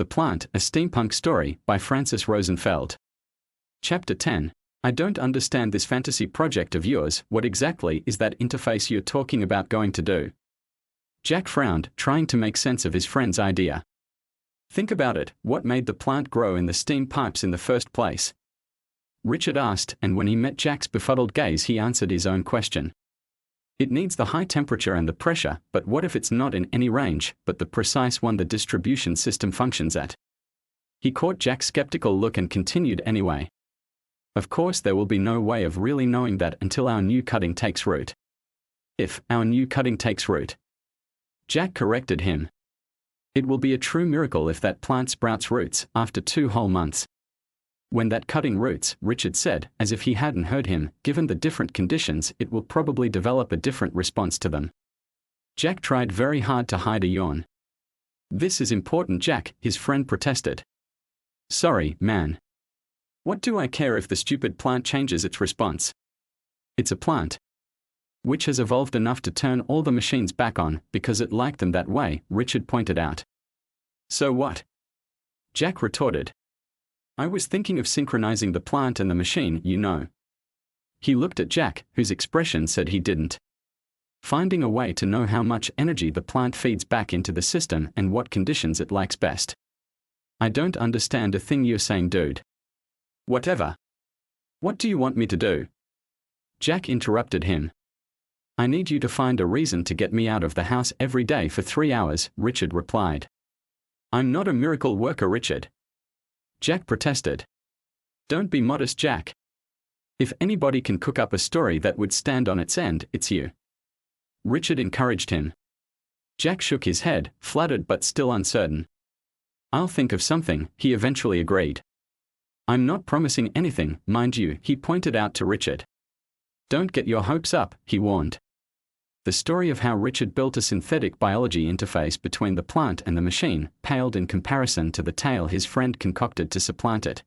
The Plant, a Steampunk Story, by Francis Rosenfeld. Chapter 10. I don't understand this fantasy project of yours. What exactly is that interface you're talking about going to do? Jack frowned, trying to make sense of his friend's idea. Think about it, what made the plant grow in the steam pipes in the first place? Richard asked, and when he met Jack's befuddled gaze he answered his own question. It needs the high temperature and the pressure, but what if it's not in any range, but the precise one the distribution system functions at? He caught Jack's skeptical look and continued anyway. Of course there will be no way of really knowing that until our new cutting takes root. If our new cutting takes root. Jack corrected him. It will be a true miracle if that plant sprouts roots after 2 whole months. When that cutting roots, Richard said, as if he hadn't heard him, given the different conditions, it will probably develop a different response to them. Jack tried very hard to hide a yawn. This is important, Jack, his friend protested. Sorry, man. What do I care if the stupid plant changes its response? It's a plant. Which has evolved enough to turn all the machines back on, because it liked them that way, Richard pointed out. So what? Jack retorted. I was thinking of synchronizing the plant and the machine, you know. He looked at Jack, whose expression said he didn't. Finding a way to know how much energy the plant feeds back into the system and what conditions it likes best. I don't understand a thing you're saying, dude. Whatever. What do you want me to do? Jack interrupted him. I need you to find a reason to get me out of the house every day for 3 hours, Richard replied. I'm not a miracle worker, Richard. Jack protested. Don't be modest, Jack. If anybody can cook up a story that would stand on its end, it's you. Richard encouraged him. Jack shook his head, flattered but still uncertain. I'll think of something, he eventually agreed. I'm not promising anything, mind you, he pointed out to Richard. Don't get your hopes up, he warned. The story of how Richard built a synthetic biology interface between the plant and the machine paled in comparison to the tale his friend concocted to supplant it.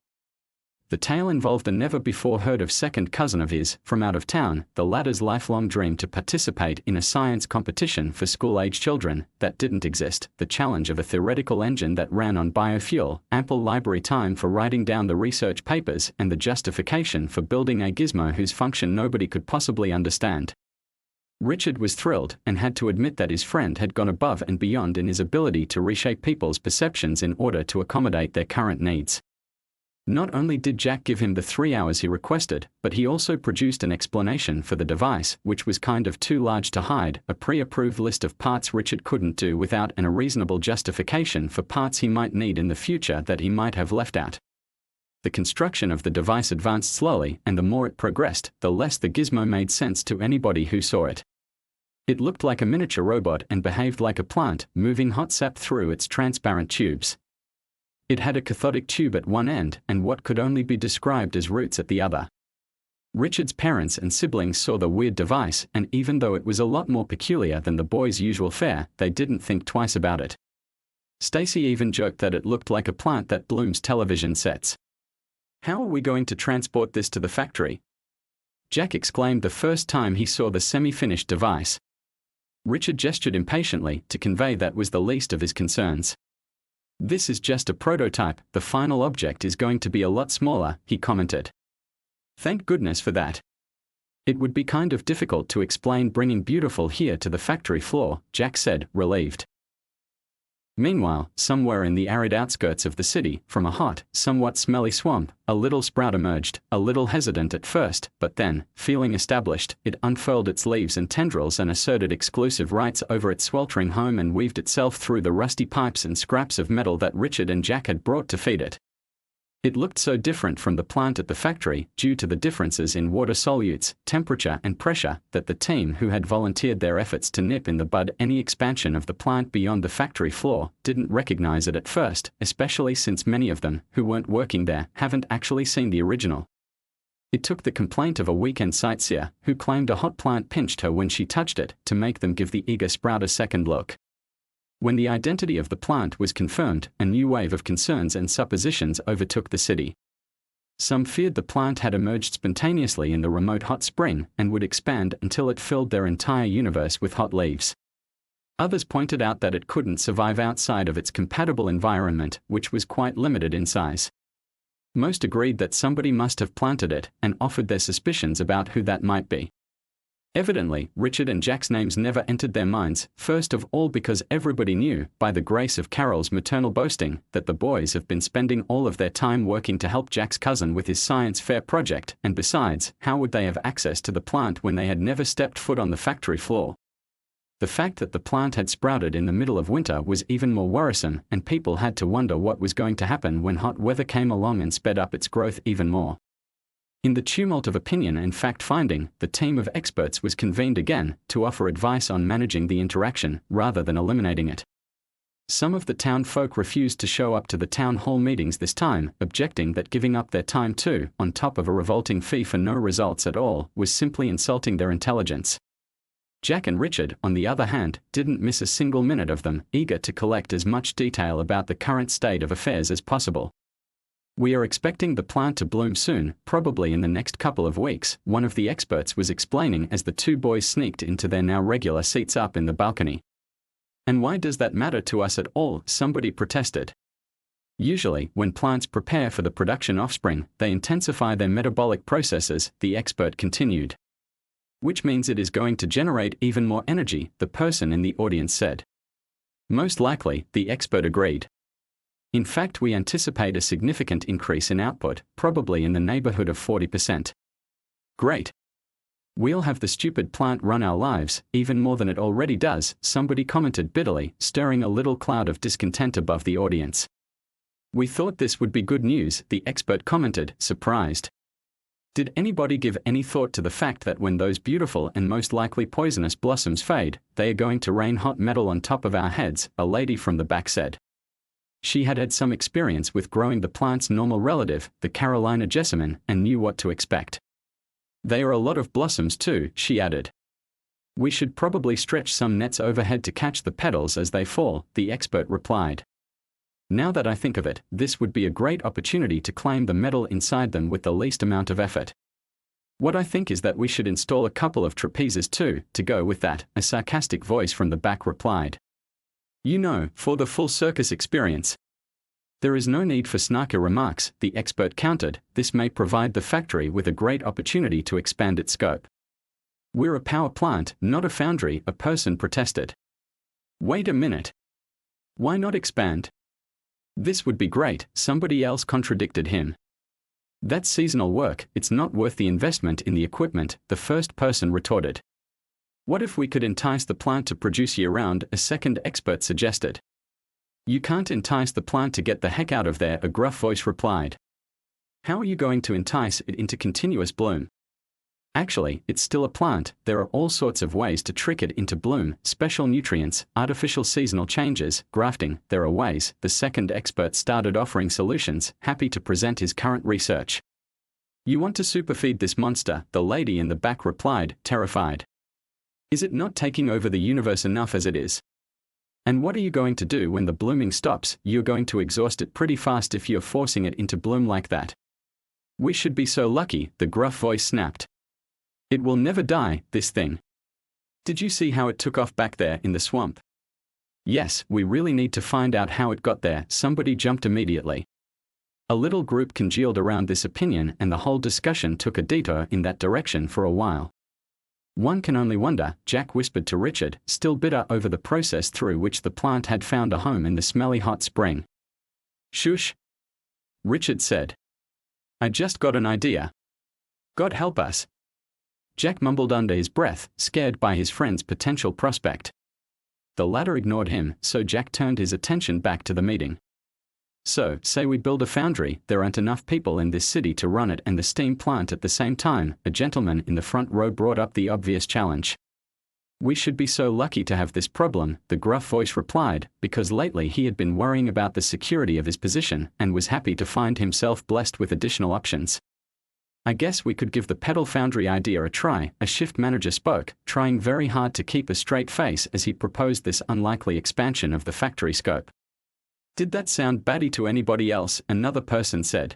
The tale involved a never-before-heard-of second cousin of his, from out of town, the latter's lifelong dream to participate in a science competition for school-age children that didn't exist, the challenge of a theoretical engine that ran on biofuel, ample library time for writing down the research papers, and the justification for building a gizmo whose function nobody could possibly understand. Richard was thrilled and had to admit that his friend had gone above and beyond in his ability to reshape people's perceptions in order to accommodate their current needs. Not only did Jack give him the 3 hours he requested, but he also produced an explanation for the device, which was kind of too large to hide, a pre-approved list of parts Richard couldn't do without, and a reasonable justification for parts he might need in the future that he might have left out. The construction of the device advanced slowly, and the more it progressed, the less the gizmo made sense to anybody who saw it. It looked like a miniature robot and behaved like a plant, moving hot sap through its transparent tubes. It had a cathodic tube at one end and what could only be described as roots at the other. Richard's parents and siblings saw the weird device, and even though it was a lot more peculiar than the boys' usual fare, they didn't think twice about it. Stacy even joked that it looked like a plant that blooms television sets. How are we going to transport this to the factory? Jack exclaimed the first time he saw the semi-finished device. Richard gestured impatiently to convey that was the least of his concerns. This is just a prototype, the final object is going to be a lot smaller, he commented. Thank goodness for that. It would be kind of difficult to explain bringing beautiful here to the factory floor, Jack said, relieved. Meanwhile, somewhere in the arid outskirts of the city, from a hot, somewhat smelly swamp, a little sprout emerged, a little hesitant at first, but then, feeling established, it unfurled its leaves and tendrils and asserted exclusive rights over its sweltering home and weaved itself through the rusty pipes and scraps of metal that Richard and Jack had brought to feed it. It looked so different from the plant at the factory, due to the differences in water solutes, temperature and pressure, that the team who had volunteered their efforts to nip in the bud any expansion of the plant beyond the factory floor, didn't recognize it at first, especially since many of them, who weren't working there, haven't actually seen the original. It took the complaint of a weekend sightseer, who claimed a hot plant pinched her when she touched it, to make them give the eager sprout a second look. When the identity of the plant was confirmed, a new wave of concerns and suppositions overtook the city. Some feared the plant had emerged spontaneously in the remote hot spring and would expand until it filled their entire universe with hot leaves. Others pointed out that it couldn't survive outside of its compatible environment, which was quite limited in size. Most agreed that somebody must have planted it, and offered their suspicions about who that might be. Evidently, Richard and Jack's names never entered their minds, first of all because everybody knew, by the grace of Carol's maternal boasting, that the boys have been spending all of their time working to help Jack's cousin with his science fair project, and besides, how would they have access to the plant when they had never stepped foot on the factory floor? The fact that the plant had sprouted in the middle of winter was even more worrisome, and people had to wonder what was going to happen when hot weather came along and sped up its growth even more. In the tumult of opinion and fact-finding, the team of experts was convened again to offer advice on managing the interaction rather than eliminating it. Some of the town folk refused to show up to the town hall meetings this time, objecting that giving up their time too, on top of a revolting fee for no results at all, was simply insulting their intelligence. Jack and Richard, on the other hand, didn't miss a single minute of them, eager to collect as much detail about the current state of affairs as possible. "We are expecting the plant to bloom soon, probably in the next couple of weeks," one of the experts was explaining as the two boys sneaked into their now regular seats up in the balcony. "And why does that matter to us at all?" somebody protested. "Usually, when plants prepare for the production offspring, they intensify their metabolic processes," the expert continued. "Which means it is going to generate even more energy," the person in the audience said. "Most likely," the expert agreed. "In fact, we anticipate a significant increase in output, probably in the neighborhood of 40%. "Great. We'll have the stupid plant run our lives, even more than it already does," somebody commented bitterly, stirring a little cloud of discontent above the audience. "We thought this would be good news," the expert commented, surprised. "Did anybody give any thought to the fact that when those beautiful and most likely poisonous blossoms fade, they are going to rain hot metal on top of our heads?" a lady from the back said. She had had some experience with growing the plant's normal relative, the Carolina jessamine, and knew what to expect. "They are a lot of blossoms too," she added. "We should probably stretch some nets overhead to catch the petals as they fall," the expert replied. "Now that I think of it, this would be a great opportunity to claim the metal inside them with the least amount of effort. What I think is that we should install a couple of trapezes too, to go with that," a sarcastic voice from the back replied. "You know, for the full circus experience." "There is no need for snarky remarks," the expert countered. "This may provide the factory with a great opportunity to expand its scope." "We're a power plant, not a foundry," a person protested. "Wait a minute. Why not expand?" "This would be great," somebody else contradicted him. "That's seasonal work, it's not worth the investment in the equipment," the first person retorted. "What if we could entice the plant to produce year-round?" a second expert suggested. "You can't entice the plant to get the heck out of there," a gruff voice replied. "How are you going to entice it into continuous bloom?" "Actually, it's still a plant. There are all sorts of ways to trick it into bloom: special nutrients, artificial seasonal changes, grafting. There are ways." The second expert started offering solutions, happy to present his current research. "You want to superfeed this monster?" the lady in the back replied, terrified. "Is it not taking over the universe enough as it is? And what are you going to do when the blooming stops? You're going to exhaust it pretty fast if you're forcing it into bloom like that." "We should be so lucky," the gruff voice snapped. "It will never die, this thing. Did you see how it took off back there in the swamp?" "Yes, we really need to find out how it got there," somebody jumped immediately. A little group congealed around this opinion, and the whole discussion took a detour in that direction for a while. "One can only wonder," Jack whispered to Richard, still bitter over the process through which the plant had found a home in the smelly hot spring. "Shush," Richard said. "I just got an idea." "God help us," Jack mumbled under his breath, scared by his friend's potential prospect. The latter ignored him, so Jack turned his attention back to the meeting. "So, say we build a foundry. There aren't enough people in this city to run it and the steam plant at the same time," a gentleman in the front row brought up the obvious challenge. "We should be so lucky to have this problem," the gruff voice replied, because lately he had been worrying about the security of his position and was happy to find himself blessed with additional options. "I guess we could give the pedal foundry idea a try," a shift manager spoke, trying very hard to keep a straight face as he proposed this unlikely expansion of the factory scope. "Did that sound batty to anybody else?" another person said.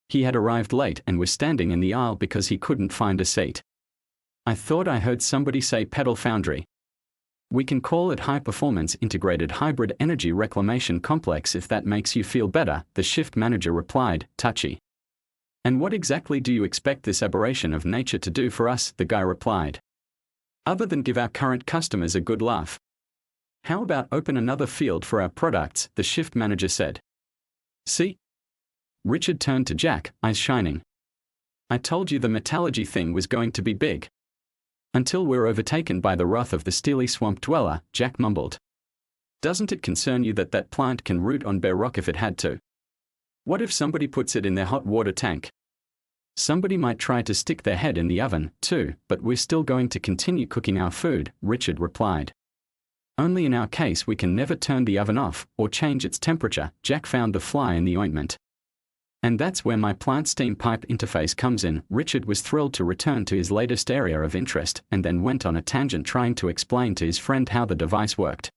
He had arrived late and was standing in the aisle because he couldn't find a seat. "I thought I heard somebody say pedal foundry." We can call it high-performance integrated hybrid energy reclamation complex if that makes you feel better, the shift manager replied, touchy. And what exactly do you expect this aberration of nature to do for us, the guy replied. Other than give our current customers a good laugh. How about open another field for our products, the shift manager said. See? Richard turned to Jack, eyes shining. I told you the metallurgy thing was going to be big. Until we're overtaken by the wrath of the steely swamp dweller, Jack mumbled. Doesn't it concern you that that plant can root on bare rock if it had to? What if somebody puts it in their hot water tank? Somebody might try to stick their head in the oven, too, but we're still going to continue cooking our food, Richard replied. Only in our case we can never turn the oven off, or change its temperature, Jack found the fly in the ointment. And that's where my plant steam pipe interface comes in. Richard was thrilled to return to his latest area of interest, and then went on a tangent trying to explain to his friend how the device worked.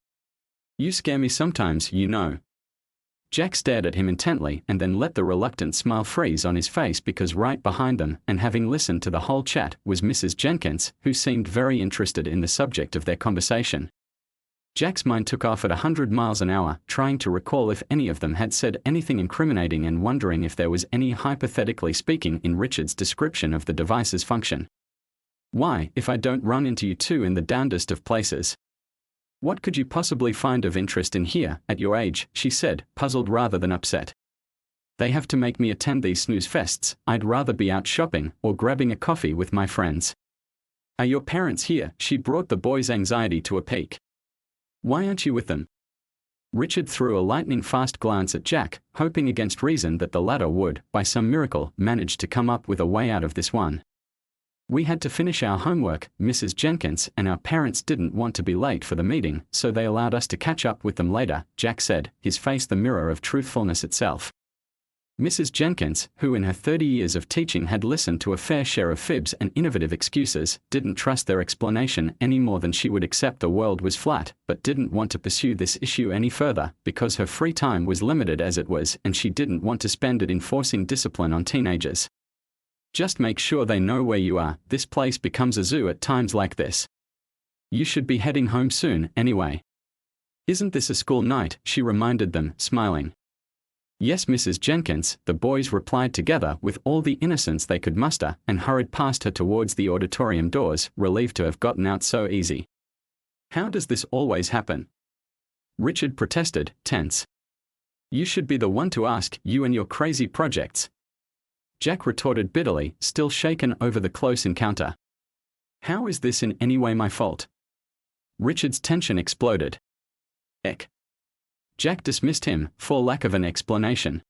You scare me sometimes, you know. Jack stared at him intently and then let the reluctant smile freeze on his face because right behind them, and having listened to the whole chat, was Mrs. Jenkins, who seemed very interested in the subject of their conversation. Jack's mind took off at 100 miles an hour, trying to recall if any of them had said anything incriminating and wondering if there was any hypothetically speaking in Richard's description of the device's function. Why, if I don't run into you two in the damnedest of places? What could you possibly find of interest in here, at your age, she said, puzzled rather than upset. They have to make me attend these snooze fests. I'd rather be out shopping, or grabbing a coffee with my friends. Are your parents here? She brought the boy's anxiety to a peak. Why aren't you with them? Richard threw a lightning-fast glance at Jack, hoping against reason that the latter would, by some miracle, manage to come up with a way out of this one. We had to finish our homework, Mrs. Jenkins, and our parents didn't want to be late for the meeting, so they allowed us to catch up with them later, Jack said, his face the mirror of truthfulness itself. Mrs. Jenkins, who in her 30 years of teaching had listened to a fair share of fibs and innovative excuses, didn't trust their explanation any more than she would accept the world was flat, but didn't want to pursue this issue any further, because her free time was limited as it was and she didn't want to spend it enforcing discipline on teenagers. Just make sure they know where you are. This place becomes a zoo at times like this. You should be heading home soon, anyway. Isn't this a school night? She reminded them, smiling. Yes, Mrs. Jenkins, the boys replied together with all the innocence they could muster, and hurried past her towards the auditorium doors, relieved to have gotten out so easy. How does this always happen? Richard protested, tense. You should be the one to ask, you and your crazy projects. Jack retorted bitterly, still shaken over the close encounter. How is this in any way my fault? Richard's tension exploded. Jack dismissed him, for lack of an explanation.